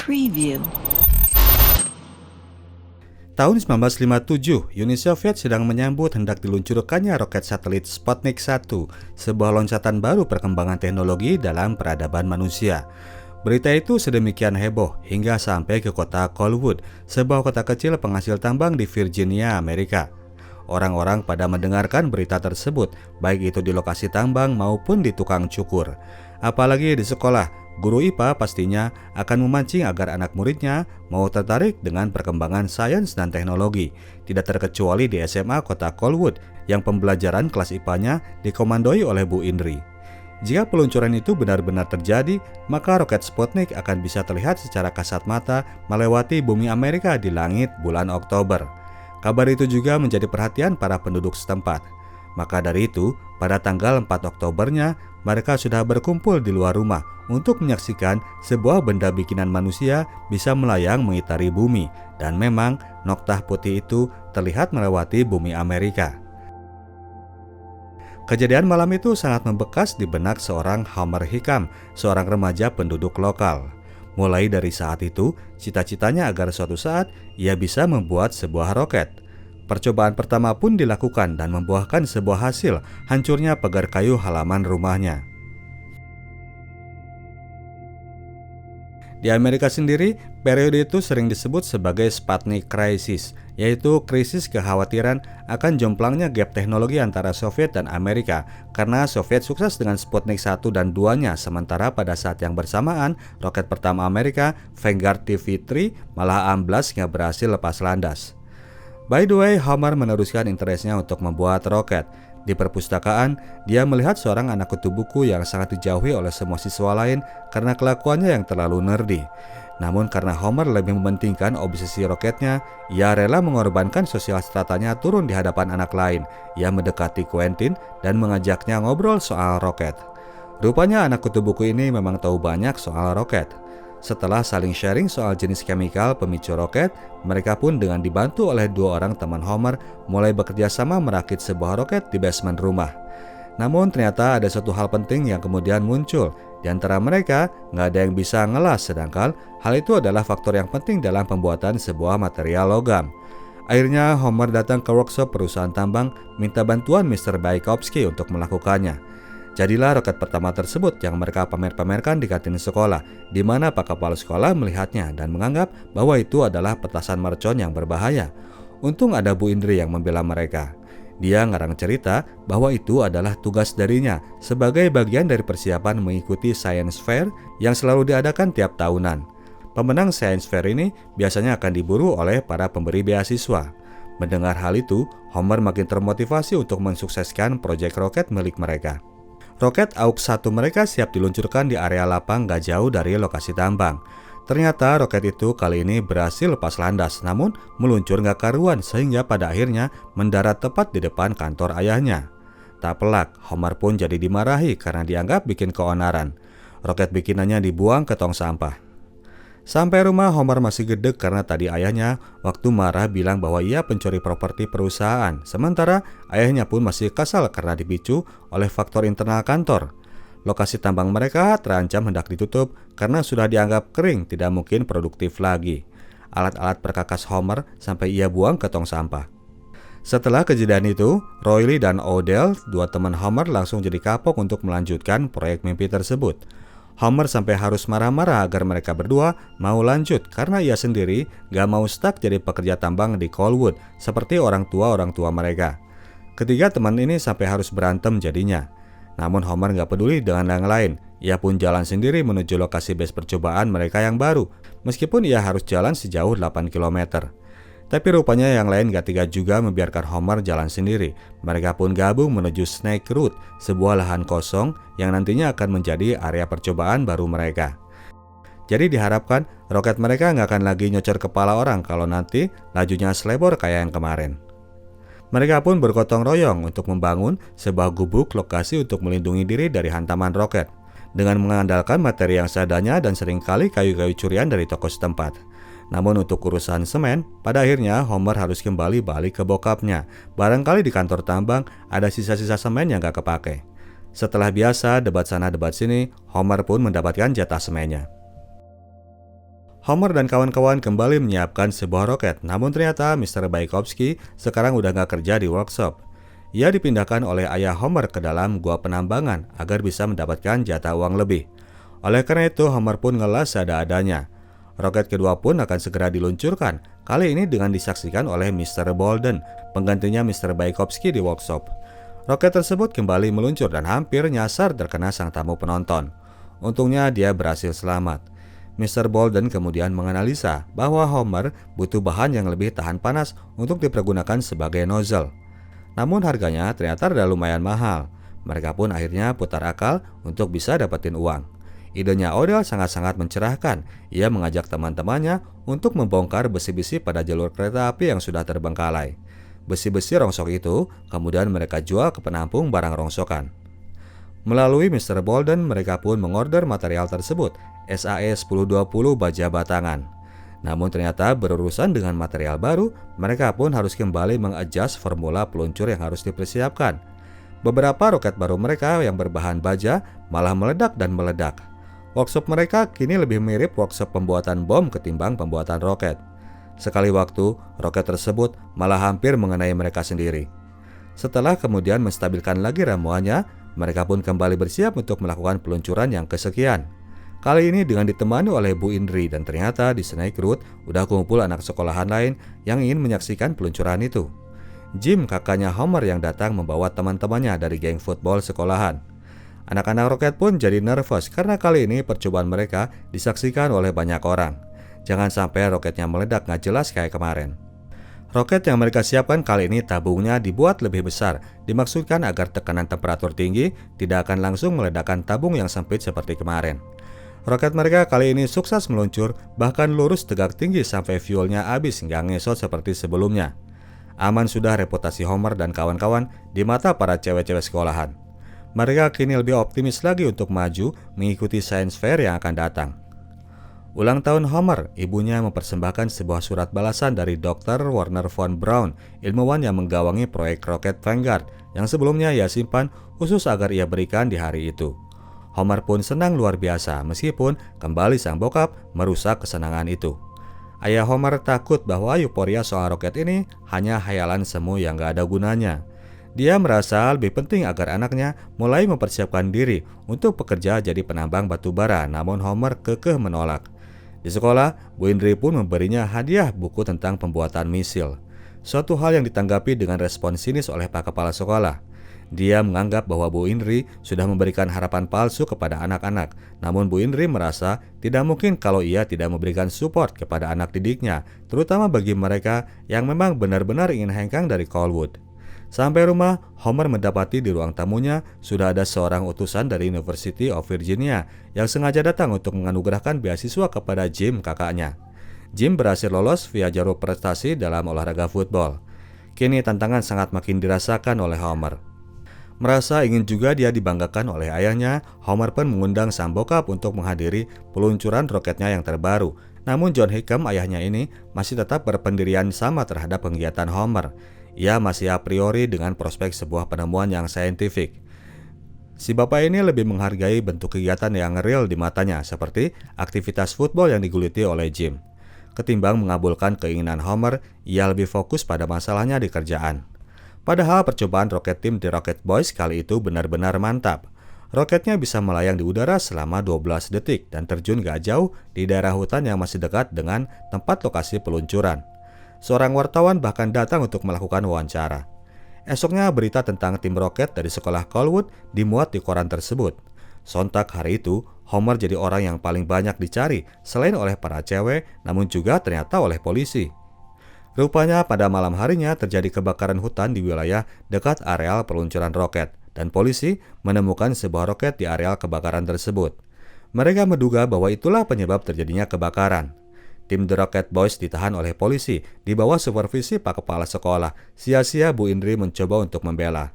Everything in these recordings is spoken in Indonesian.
Preview. Tahun 1957, Uni Soviet sedang menyambut hendak diluncurkannya roket satelit Sputnik 1, sebuah loncatan baru perkembangan teknologi dalam peradaban manusia. Berita itu sedemikian heboh hingga sampai ke kota Colwood, sebuah kota kecil penghasil tambang di Virginia, Amerika. Orang-orang pada mendengarkan berita tersebut, baik itu di lokasi tambang maupun di tukang cukur. Apalagi di sekolah, guru IPA pastinya akan memancing agar anak muridnya mau tertarik dengan perkembangan sains dan teknologi. Tidak terkecuali di SMA kota Colwood yang pembelajaran kelas IPA-nya dikomandoi oleh Bu Indri. Jika peluncuran itu benar-benar terjadi, maka roket Sputnik akan bisa terlihat secara kasat mata melewati bumi Amerika di langit bulan Oktober. Kabar itu juga menjadi perhatian para penduduk setempat. Maka dari itu, pada tanggal 4 Oktobernya, mereka sudah berkumpul di luar rumah untuk menyaksikan sebuah benda bikinan manusia bisa melayang mengitari bumi. Dan memang, noktah putih itu terlihat melewati bumi Amerika. Kejadian malam itu sangat membekas di benak seorang Homer Hickam, seorang remaja penduduk lokal. Mulai dari saat itu, cita-citanya agar suatu saat ia bisa membuat sebuah roket. Percobaan pertama pun dilakukan dan membuahkan sebuah hasil, hancurnya pagar kayu halaman rumahnya. Di Amerika sendiri, periode itu sering disebut sebagai Sputnik Crisis, yaitu krisis kekhawatiran akan jomplangnya gap teknologi antara Soviet dan Amerika, karena Soviet sukses dengan Sputnik 1 dan 2-nya, sementara pada saat yang bersamaan, roket pertama Amerika, Vanguard TV-3, malah amblas nggak berhasil lepas landas. By the way, Homer meneruskan interestnya untuk membuat roket. Di perpustakaan, dia melihat seorang anak kutu buku yang sangat dijauhi oleh semua siswa lain karena kelakuannya yang terlalu nerdy. Namun karena Homer lebih mementingkan obsesi roketnya, ia rela mengorbankan sosial stratanya turun di hadapan anak lain. Ia mendekati Quentin dan mengajaknya ngobrol soal roket. Rupanya anak kutu buku ini memang tahu banyak soal roket. Setelah saling sharing soal jenis chemical pemicu roket, mereka pun dengan dibantu oleh dua orang teman Homer mulai bekerja sama merakit sebuah roket di basement rumah. Namun ternyata ada satu hal penting yang kemudian muncul. Di antara mereka, nggak ada yang bisa ngelas, sedangkan hal itu adalah faktor yang penting dalam pembuatan sebuah material logam. Akhirnya Homer datang ke workshop perusahaan tambang minta bantuan Mr. Baykovsky untuk melakukannya. Jadilah roket pertama tersebut yang mereka pamer-pamerkan di kantin sekolah, di mana Pak Kepala Sekolah melihatnya dan menganggap bahwa itu adalah petasan mercon yang berbahaya. Untung ada Bu Indri yang membela mereka. Dia ngarang cerita bahwa itu adalah tugas darinya sebagai bagian dari persiapan mengikuti Science Fair yang selalu diadakan tiap tahunan. Pemenang Science Fair ini biasanya akan diburu oleh para pemberi beasiswa. Mendengar hal itu, Homer makin termotivasi untuk mensukseskan proyek roket milik mereka. Roket AUX-1 mereka siap diluncurkan di area lapang gak jauh dari lokasi tambang. Ternyata roket itu kali ini berhasil lepas landas, namun meluncur gak karuan sehingga pada akhirnya mendarat tepat di depan kantor ayahnya. Tak pelak, Homer pun jadi dimarahi karena dianggap bikin keonaran. Roket bikinannya dibuang ke tong sampah. Sampai rumah, Homer masih gedeg karena tadi ayahnya waktu marah bilang bahwa ia pencuri properti perusahaan. Sementara ayahnya pun masih kesal karena dipicu oleh faktor internal kantor. Lokasi tambang mereka terancam hendak ditutup karena sudah dianggap kering, tidak mungkin produktif lagi. Alat-alat perkakas Homer sampai ia buang ke tong sampah. Setelah kejadian itu, Royle dan Odell, dua teman Homer, langsung jadi kapok untuk melanjutkan proyek mimpi tersebut. Homer sampai harus marah-marah agar mereka berdua mau lanjut karena ia sendiri gak mau stuck jadi pekerja tambang di Colwood seperti orang tua mereka. Ketiga teman ini sampai harus berantem jadinya. Namun Homer gak peduli dengan yang lain. Ia pun jalan sendiri menuju lokasi base percobaan mereka yang baru, meskipun ia harus jalan sejauh 8 km. Tapi rupanya yang lain gak tega juga membiarkan Homer jalan sendiri. Mereka pun gabung menuju Snake Root, sebuah lahan kosong yang nantinya akan menjadi area percobaan baru mereka. Jadi diharapkan roket mereka gak akan lagi nyocor kepala orang kalau nanti lajunya selebor kayak yang kemarin. Mereka pun bergotong royong untuk membangun sebuah gubuk lokasi untuk melindungi diri dari hantaman roket, dengan mengandalkan materi yang seadanya dan seringkali kayu-kayu curian dari toko setempat. Namun untuk urusan semen, pada akhirnya Homer harus kembali balik ke bokapnya. Barangkali di kantor tambang ada sisa-sisa semen yang gak kepake. Setelah biasa debat sana debat sini, Homer pun mendapatkan jatah semennya. Homer dan kawan-kawan kembali menyiapkan sebuah roket, namun ternyata Mr. Baikovsky sekarang udah nggak kerja di workshop. Ia dipindahkan oleh ayah Homer ke dalam gua penambangan agar bisa mendapatkan jatah uang lebih. Oleh karena itu, Homer pun ngelas ada-adanya. Roket kedua pun akan segera diluncurkan, kali ini dengan disaksikan oleh Mr. Bolden, penggantinya Mr. Baikovsky di workshop. Roket tersebut kembali meluncur dan hampir nyasar terkena sang tamu penonton. Untungnya dia berhasil selamat. Mr. Bolden kemudian menganalisa bahwa Homer butuh bahan yang lebih tahan panas untuk dipergunakan sebagai nozzle. Namun harganya ternyata udah lumayan mahal. Mereka pun akhirnya putar akal untuk bisa dapetin uang. Idenya Odell sangat-sangat mencerahkan. Ia mengajak teman-temannya untuk membongkar besi-besi pada jalur kereta api yang sudah terbengkalai. Besi-besi rongsok itu kemudian mereka jual ke penampung barang rongsokan. Melalui Mr. Bolden, mereka pun mengorder material tersebut, SAE 1020 baja batangan. Namun ternyata berurusan dengan material baru, mereka pun harus kembali mengadjust formula peluncur yang harus dipersiapkan. Beberapa roket baru mereka yang berbahan baja malah meledak dan meledak. Workshop mereka kini lebih mirip workshop pembuatan bom ketimbang pembuatan roket. Sekali waktu, roket tersebut malah hampir mengenai mereka sendiri. Setelah kemudian menstabilkan lagi ramuannya, mereka pun kembali bersiap untuk melakukan peluncuran yang kesekian. Kali ini dengan ditemani oleh Bu Indri, dan ternyata di Snake Root udah kumpul anak sekolahan lain yang ingin menyaksikan peluncuran itu. Jim, kakaknya Homer yang datang membawa teman-temannya dari geng football sekolahan. Anak-anak roket pun jadi nervous karena kali ini percobaan mereka disaksikan oleh banyak orang. Jangan sampai roketnya meledak nggak jelas kayak kemarin. Roket yang mereka siapkan kali ini tabungnya dibuat lebih besar, dimaksudkan agar tekanan temperatur tinggi tidak akan langsung meledakkan tabung yang sempit seperti kemarin. Roket mereka kali ini sukses meluncur, bahkan lurus tegak tinggi sampai fuelnya habis nggak ngesot seperti sebelumnya. Aman sudah reputasi Homer dan kawan-kawan di mata para cewek-cewek sekolahan. Mereka kini lebih optimis lagi untuk maju mengikuti science fair yang akan datang. Ulang tahun Homer, ibunya mempersembahkan sebuah surat balasan dari Dr. Warner von Braun, ilmuwan yang menggawangi proyek roket Vanguard yang sebelumnya ia simpan khusus agar ia berikan di hari itu. Homer pun senang luar biasa meskipun kembali sang bokap merusak kesenangan itu. Ayah Homer takut bahwa euforia soal roket ini hanya hayalan semu yang gak ada gunanya. Dia merasa lebih penting agar anaknya mulai mempersiapkan diri untuk bekerja jadi penambang batu bara, namun Homer kekeh menolak. Di sekolah, Bu Indri pun memberinya hadiah buku tentang pembuatan misil. Suatu hal yang ditanggapi dengan respon sinis oleh Pak Kepala Sekolah. Dia menganggap bahwa Bu Indri sudah memberikan harapan palsu kepada anak-anak. Namun Bu Indri merasa tidak mungkin kalau ia tidak memberikan support kepada anak didiknya, terutama bagi mereka yang memang benar-benar ingin hengkang dari Colwood. Sampai rumah, Homer mendapati di ruang tamunya sudah ada seorang utusan dari University of Virginia yang sengaja datang untuk menganugerahkan beasiswa kepada Jim, kakaknya. Jim berhasil lolos via jalur prestasi dalam olahraga football. Kini tantangan sangat makin dirasakan oleh Homer. Merasa ingin juga dia dibanggakan oleh ayahnya, Homer pun mengundang sang bokap untuk menghadiri peluncuran roketnya yang terbaru. Namun John Hickam, ayahnya ini, masih tetap berpendirian sama terhadap kegiatan Homer. Ia masih a priori dengan prospek sebuah penemuan yang saintifik. Si bapak ini lebih menghargai bentuk kegiatan yang real di matanya, seperti aktivitas football yang diguliti oleh Jim. Ketimbang mengabulkan keinginan Homer, ia lebih fokus pada masalahnya di kerjaan. Padahal percobaan roket tim The Rocket Boys kali itu benar-benar mantap. Roketnya bisa melayang di udara selama 12 detik dan terjun gak jauh di daerah hutan yang masih dekat dengan tempat lokasi peluncuran. Seorang wartawan bahkan datang untuk melakukan wawancara. Esoknya berita tentang tim roket dari sekolah Colwood dimuat di koran tersebut. Sontak hari itu, Homer jadi orang yang paling banyak dicari selain oleh para cewek, namun juga ternyata oleh polisi. Rupanya pada malam harinya terjadi kebakaran hutan di wilayah dekat areal peluncuran roket, dan polisi menemukan sebuah roket di areal kebakaran tersebut. Mereka menduga bahwa itulah penyebab terjadinya kebakaran. Tim The Rocket Boys ditahan oleh polisi di bawah supervisi Pak Kepala Sekolah. Sia-sia Bu Indri mencoba untuk membela.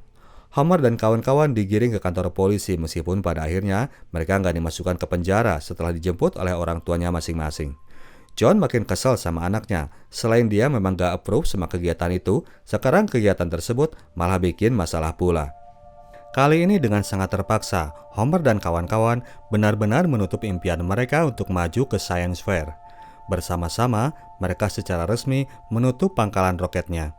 Homer dan kawan-kawan digiring ke kantor polisi meskipun pada akhirnya mereka nggak dimasukkan ke penjara setelah dijemput oleh orang tuanya masing-masing. John makin kesal sama anaknya. Selain dia memang gak approve sama kegiatan itu, sekarang kegiatan tersebut malah bikin masalah pula. Kali ini dengan sangat terpaksa, Homer dan kawan-kawan benar-benar menutup impian mereka untuk maju ke Science Fair. Bersama-sama, mereka secara resmi menutup pangkalan roketnya.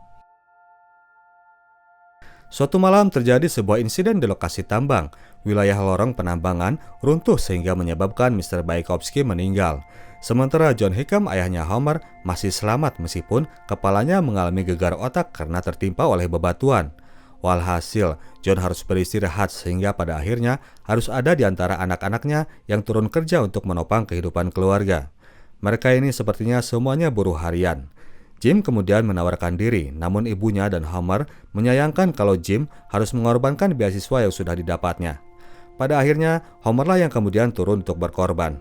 Suatu malam terjadi sebuah insiden di lokasi tambang. Wilayah lorong penambangan runtuh sehingga menyebabkan Mr. Baykovsky meninggal. Sementara John Hickam, ayahnya Homer, masih selamat meskipun kepalanya mengalami gegar otak karena tertimpa oleh bebatuan. Walhasil, John harus beristirahat sehingga pada akhirnya harus ada di antara anak-anaknya yang turun kerja untuk menopang kehidupan keluarga. Mereka ini sepertinya semuanya buruh harian. Jim kemudian menawarkan diri, namun ibunya dan Homer menyayangkan kalau Jim harus mengorbankan beasiswa yang sudah didapatnya. Pada akhirnya, Homerlah yang kemudian turun untuk berkorban.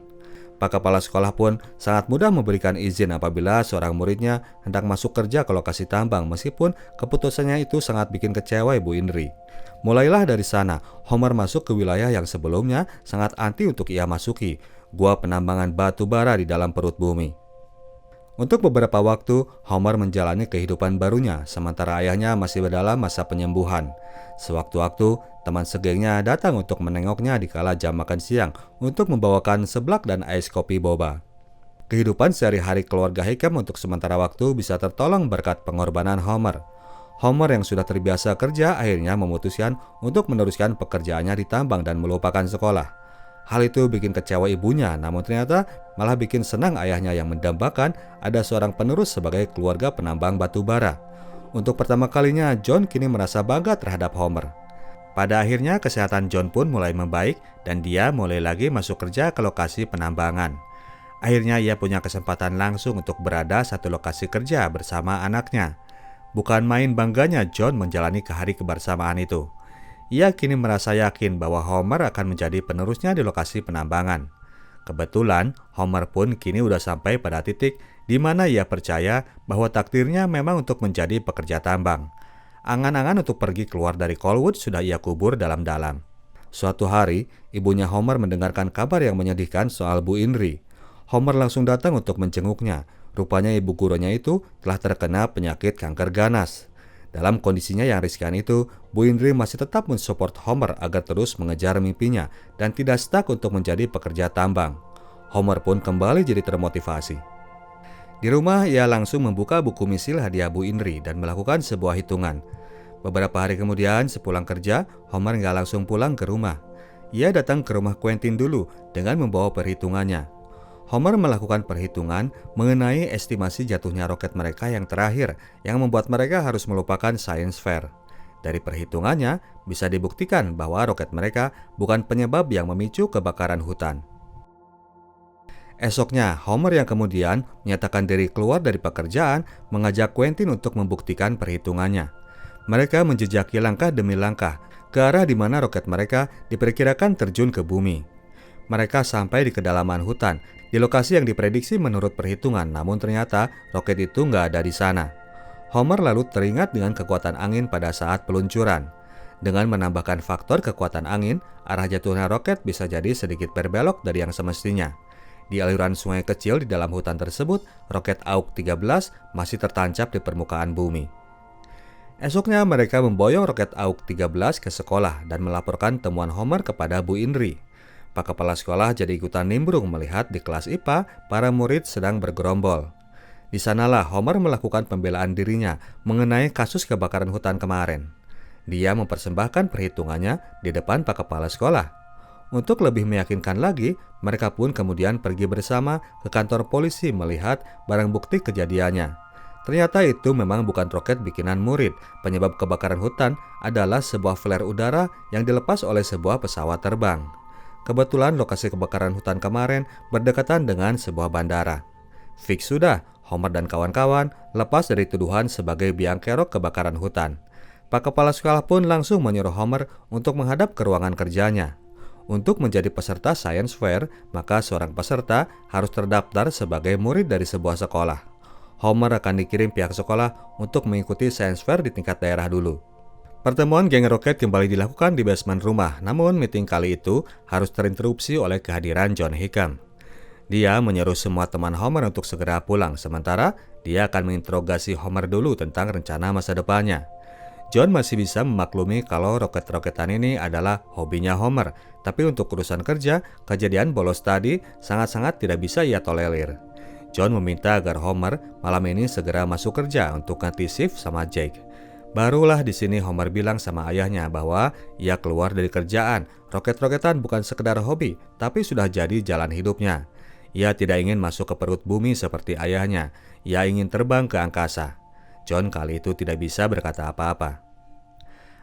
Pak kepala sekolah pun sangat mudah memberikan izin apabila seorang muridnya hendak masuk kerja ke lokasi tambang, meskipun keputusannya itu sangat bikin kecewa Ibu Indri. Mulailah dari sana, Homer masuk ke wilayah yang sebelumnya sangat anti untuk ia masuki, gua penambangan batu bara di dalam perut bumi. Untuk beberapa waktu, Homer menjalani kehidupan barunya, sementara ayahnya masih dalam masa penyembuhan. Sewaktu-waktu, teman segengnya datang untuk menengoknya di kala jam makan siang untuk membawakan seblak dan ais kopi boba. Kehidupan sehari-hari keluarga Hickam untuk sementara waktu bisa tertolong berkat pengorbanan Homer. Homer yang sudah terbiasa kerja akhirnya memutuskan untuk meneruskan pekerjaannya di tambang dan melupakan sekolah. Hal itu bikin kecewa ibunya, namun ternyata malah bikin senang ayahnya yang mendambakan ada seorang penerus sebagai keluarga penambang batu bara. Untuk pertama kalinya, John kini merasa bangga terhadap Homer. Pada akhirnya, kesehatan John pun mulai membaik dan dia mulai lagi masuk kerja ke lokasi penambangan. Akhirnya ia punya kesempatan langsung untuk berada satu lokasi kerja bersama anaknya. Bukan main bangganya John menjalani hari kebersamaan itu. Ia kini merasa yakin bahwa Homer akan menjadi penerusnya di lokasi penambangan. Kebetulan, Homer pun kini udah sampai pada titik di mana ia percaya bahwa takdirnya memang untuk menjadi pekerja tambang. Angan-angan untuk pergi keluar dari Colwood sudah ia kubur dalam-dalam. Suatu hari, ibunya Homer mendengarkan kabar yang menyedihkan soal Bu Indri. Homer langsung datang untuk menjenguknya. Rupanya ibu gurunya itu telah terkena penyakit kanker ganas. Dalam kondisinya yang riskan itu, Bu Indri masih tetap mensupport Homer agar terus mengejar mimpinya dan tidak stuck untuk menjadi pekerja tambang. Homer pun kembali jadi termotivasi. Di rumah, ia langsung membuka buku misil hadiah Bu Indri dan melakukan sebuah hitungan. Beberapa hari kemudian, sepulang kerja, Homer nggak langsung pulang ke rumah. Ia datang ke rumah Quentin dulu dengan membawa perhitungannya. Homer melakukan perhitungan mengenai estimasi jatuhnya roket mereka yang terakhir yang membuat mereka harus melupakan science fair. Dari perhitungannya, bisa dibuktikan bahwa roket mereka bukan penyebab yang memicu kebakaran hutan. Esoknya, Homer yang kemudian menyatakan diri keluar dari pekerjaan mengajak Quentin untuk membuktikan perhitungannya. Mereka menjejaki langkah demi langkah ke arah di mana roket mereka diperkirakan terjun ke bumi. Mereka sampai di kedalaman hutan, di lokasi yang diprediksi menurut perhitungan, namun ternyata roket itu nggak ada di sana. Homer lalu teringat dengan kekuatan angin pada saat peluncuran. Dengan menambahkan faktor kekuatan angin, arah jatuhnya roket bisa jadi sedikit berbelok dari yang semestinya. Di aliran sungai kecil di dalam hutan tersebut, roket AUK-13 masih tertancap di permukaan bumi. Esoknya mereka memboyong roket AUK-13 ke sekolah dan melaporkan temuan Homer kepada Bu Indri. Pak kepala sekolah jadi ikutan nimbrung melihat di kelas IPA para murid sedang bergerombol. Di sanalah Homer melakukan pembelaan dirinya mengenai kasus kebakaran hutan kemarin. Dia mempersembahkan perhitungannya di depan Pak kepala sekolah. Untuk lebih meyakinkan lagi, mereka pun kemudian pergi bersama ke kantor polisi melihat barang bukti kejadiannya. Ternyata itu memang bukan roket bikinan murid. Penyebab kebakaran hutan adalah sebuah flare udara yang dilepas oleh sebuah pesawat terbang. Kebetulan lokasi kebakaran hutan kemarin berdekatan dengan sebuah bandara. Fix sudah, Homer dan kawan-kawan lepas dari tuduhan sebagai biang kerok kebakaran hutan. Pak kepala sekolah pun langsung menyuruh Homer untuk menghadap ke ruangan kerjanya. Untuk menjadi peserta science fair, maka seorang peserta harus terdaftar sebagai murid dari sebuah sekolah. Homer akan dikirim pihak sekolah untuk mengikuti science fair di tingkat daerah dulu. Pertemuan geng roket kembali dilakukan di basement rumah, namun meeting kali itu harus terinterupsi oleh kehadiran John Hickam. Dia menyeru semua teman Homer untuk segera pulang, sementara dia akan menginterogasi Homer dulu tentang rencana masa depannya. John masih bisa memaklumi kalau roket-roketan ini adalah hobinya Homer, tapi untuk urusan kerja, kejadian bolos tadi sangat-sangat tidak bisa ia tolerir. John meminta agar Homer malam ini segera masuk kerja untuk ganti shift sama Jake. Barulah di sini Homer bilang sama ayahnya bahwa ia keluar dari kerjaan. Roket-roketan bukan sekedar hobi, tapi sudah jadi jalan hidupnya. Ia tidak ingin masuk ke perut bumi seperti ayahnya. Ia ingin terbang ke angkasa. John kali itu tidak bisa berkata apa-apa.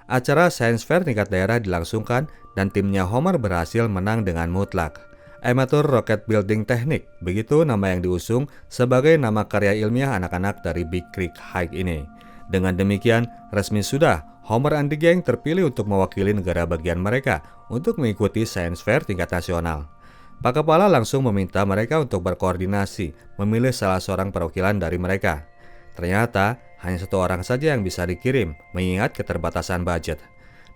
Acara Science Fair tingkat daerah dilangsungkan dan timnya Homer berhasil menang dengan mutlak. Amateur Rocket Building Technique, begitu nama yang diusung sebagai nama karya ilmiah anak-anak dari Big Creek High ini. Dengan demikian, resmi sudah Homer and the Gang terpilih untuk mewakili negara bagian mereka untuk mengikuti Science Fair tingkat nasional. Pak Kepala langsung meminta mereka untuk berkoordinasi, memilih salah seorang perwakilan dari mereka. Ternyata, hanya satu orang saja yang bisa dikirim, mengingat keterbatasan budget.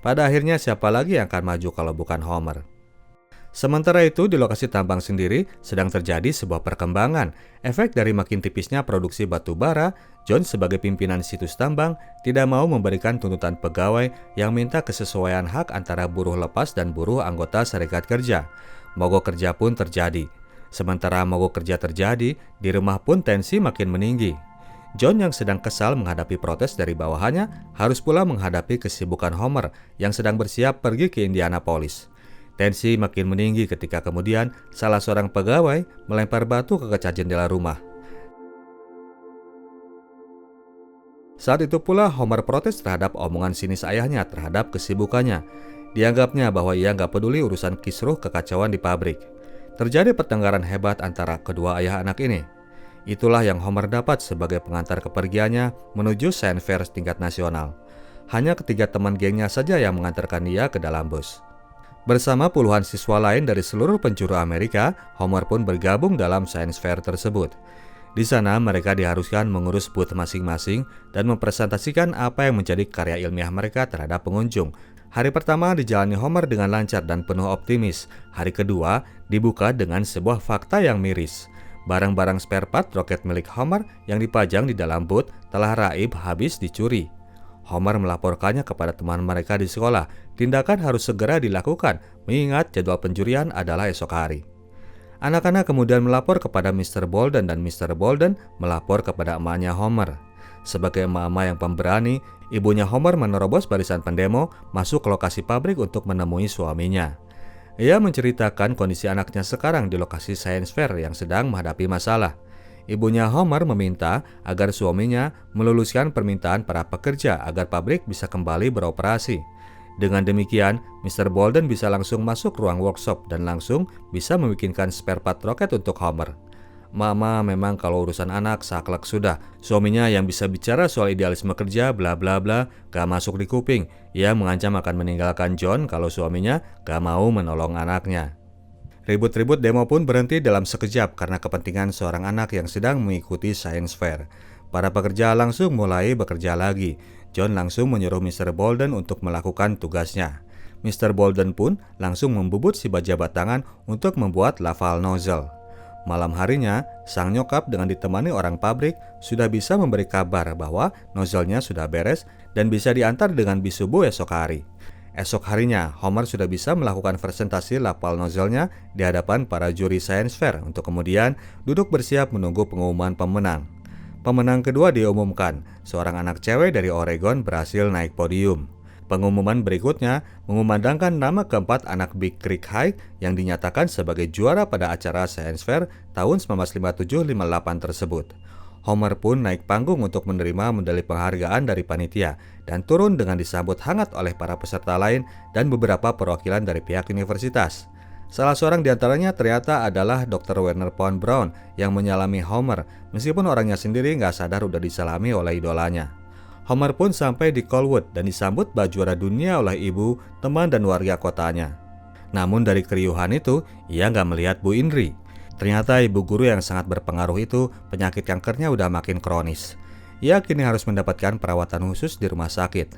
Pada akhirnya siapa lagi yang akan maju kalau bukan Homer? Sementara itu, di lokasi tambang sendiri sedang terjadi sebuah perkembangan. Efek dari makin tipisnya produksi batu bara, John sebagai pimpinan situs tambang tidak mau memberikan tuntutan pegawai yang minta kesesuaian hak antara buruh lepas dan buruh anggota serikat kerja. Mogok kerja pun terjadi. Sementara mogok kerja terjadi, di rumah pun tensi makin meninggi. John yang sedang kesal menghadapi protes dari bawahannya harus pula menghadapi kesibukan Homer yang sedang bersiap pergi ke Indianapolis. Tensi makin meninggi ketika kemudian salah seorang pegawai melempar batu ke kaca jendela rumah. Saat itu pula Homer protes terhadap omongan sinis ayahnya terhadap kesibukannya. Dianggapnya bahwa ia nggak peduli urusan kisruh kekacauan di pabrik. Terjadi pertengkaran hebat antara kedua ayah anak ini. Itulah yang Homer dapat sebagai pengantar kepergiannya menuju Science Fair tingkat nasional. Hanya ketiga teman gengnya saja yang mengantarkan dia ke dalam bus. Bersama puluhan siswa lain dari seluruh penjuru Amerika, Homer pun bergabung dalam Science Fair tersebut. Di sana mereka diharuskan mengurus booth masing-masing dan mempresentasikan apa yang menjadi karya ilmiah mereka terhadap pengunjung. Hari pertama dijalani Homer dengan lancar dan penuh optimis. Hari kedua dibuka dengan sebuah fakta yang miris. Barang-barang spare part roket milik Homer yang dipajang di dalam booth telah raib habis dicuri. Homer melaporkannya kepada teman mereka di sekolah. Tindakan harus segera dilakukan, mengingat jadwal pencurian adalah esok hari. Anak-anak kemudian melapor kepada Mr. Bolden dan Mr. Bolden melapor kepada emaknya Homer. Sebagai emak-emak yang pemberani, ibunya Homer menerobos barisan pendemo masuk ke lokasi pabrik untuk menemui suaminya. Ia menceritakan kondisi anaknya sekarang di lokasi Science Fair yang sedang menghadapi masalah. Ibunya Homer meminta agar suaminya meluluskan permintaan para pekerja agar pabrik bisa kembali beroperasi. Dengan demikian, Mr. Bolden bisa langsung masuk ruang workshop dan langsung bisa membikinkan spare part roket untuk Homer. Mama memang kalau urusan anak saklek sudah. Suaminya yang bisa bicara soal idealisme kerja bla bla bla gak masuk di kuping. Ia mengancam akan meninggalkan John kalau suaminya gak mau menolong anaknya. Ribut-ribut demo pun berhenti dalam sekejap karena kepentingan seorang anak yang sedang mengikuti Science Fair. Para pekerja langsung mulai bekerja lagi. John langsung menyuruh Mr. Bolden untuk melakukan tugasnya. Mr. Bolden pun langsung membubut si bajabat tangan untuk membuat laval nozzle. Malam harinya, sang nyokap dengan ditemani orang pabrik sudah bisa memberi kabar bahwa nozzle-nya sudah beres dan bisa diantar dengan bis subuh esok hari. Esok harinya, Homer sudah bisa melakukan presentasi lapal nozzle-nya di hadapan para juri Science Fair untuk kemudian duduk bersiap menunggu pengumuman pemenang. Pemenang kedua diumumkan, seorang anak cewek dari Oregon berhasil naik podium. Pengumuman berikutnya mengumandangkan nama keempat anak Big Creek High yang dinyatakan sebagai juara pada acara Science Fair tahun 1957-58 tersebut. Homer pun naik panggung untuk menerima medali penghargaan dari panitia dan turun dengan disambut hangat oleh para peserta lain dan beberapa perwakilan dari pihak universitas. Salah seorang di antaranya ternyata adalah Dr. Werner von Braun yang menyalami Homer, meskipun orangnya sendiri nggak sadar udah disalami oleh idolanya. Homer pun sampai di Colwood dan disambut bak juara dunia oleh ibu, teman, dan warga kotanya. Namun dari keriuhan itu, ia nggak melihat Bu Indri. Ternyata ibu guru yang sangat berpengaruh itu penyakit kankernya udah makin kronis. Ia kini harus mendapatkan perawatan khusus di rumah sakit.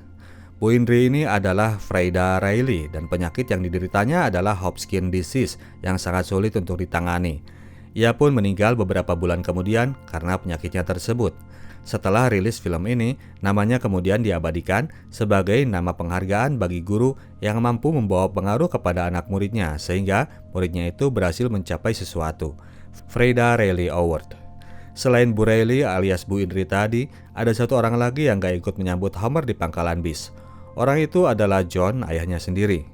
Bu Indri ini adalah Freda Riley dan penyakit yang dideritanya adalah Hodgkin disease yang sangat sulit untuk ditangani. Ia pun meninggal beberapa bulan kemudian karena penyakitnya tersebut. Setelah rilis film ini, namanya kemudian diabadikan sebagai nama penghargaan bagi guru yang mampu membawa pengaruh kepada anak muridnya sehingga muridnya itu berhasil mencapai sesuatu. Freda Riley Award. Selain Bu Riley alias Bu Indri tadi, ada satu orang lagi yang gak ikut menyambut Homer di pangkalan bis. Orang itu adalah John, ayahnya sendiri.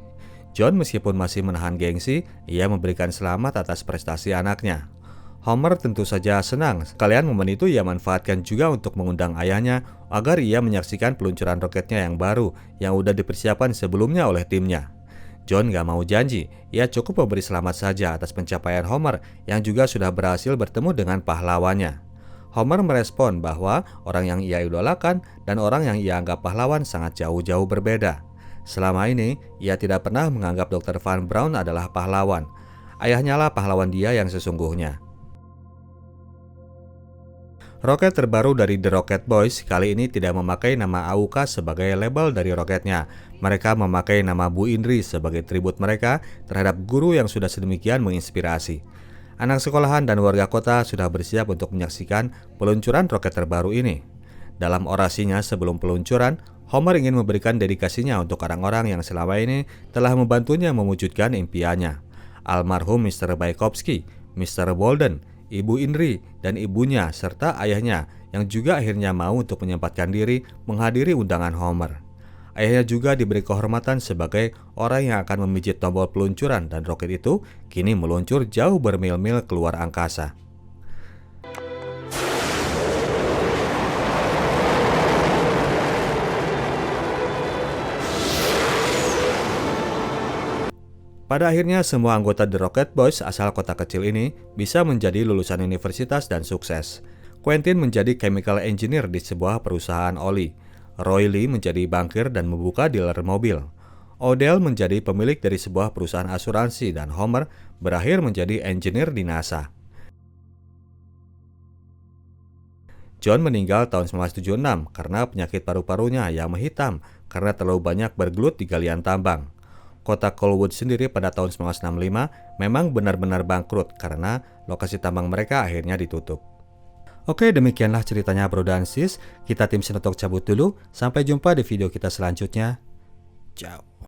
John meskipun masih menahan gengsi, ia memberikan selamat atas prestasi anaknya. Homer tentu saja senang, sekalian momen itu ia manfaatkan juga untuk mengundang ayahnya agar ia menyaksikan peluncuran roketnya yang baru yang udah dipersiapkan sebelumnya oleh timnya. John gak mau janji, ia cukup memberi selamat saja atas pencapaian Homer yang juga sudah berhasil bertemu dengan pahlawannya. Homer merespon bahwa orang yang ia idolakan dan orang yang ia anggap pahlawan sangat jauh-jauh berbeda. Selama ini, ia tidak pernah menganggap Dr. Van Braun adalah pahlawan. Ayahnya lah pahlawan dia yang sesungguhnya. Roket terbaru dari The Rocket Boys kali ini tidak memakai nama AUKA sebagai label dari roketnya. Mereka memakai nama Bu Indri sebagai tribut mereka terhadap guru yang sudah sedemikian menginspirasi. Anak sekolahan dan warga kota sudah bersiap untuk menyaksikan peluncuran roket terbaru ini. Dalam orasinya sebelum peluncuran, Homer ingin memberikan dedikasinya untuk orang-orang yang selama ini telah membantunya mewujudkan impiannya. Almarhum Mr. Bykowski, Mr. Bolden, Ibu Indri, dan ibunya serta ayahnya yang juga akhirnya mau untuk menyempatkan diri menghadiri undangan Homer. Ayahnya juga diberi kehormatan sebagai orang yang akan memijit tombol peluncuran dan roket itu kini meluncur jauh bermil-mil keluar angkasa. Pada akhirnya semua anggota The Rocket Boys asal kota kecil ini bisa menjadi lulusan universitas dan sukses. Quentin menjadi chemical engineer di sebuah perusahaan oli. Roy Lee menjadi bankir dan membuka dealer mobil. Odell menjadi pemilik dari sebuah perusahaan asuransi dan Homer berakhir menjadi engineer di NASA. John meninggal tahun 1976 karena penyakit paru-parunya yang menghitam karena terlalu banyak bergelut di galian tambang. Kota Colwood sendiri pada tahun 1965 memang benar-benar bangkrut karena lokasi tambang mereka akhirnya ditutup. Oke, demikianlah ceritanya bro dan sis. Kita tim Sinotalk cabut dulu. Sampai jumpa di video kita selanjutnya. Ciao.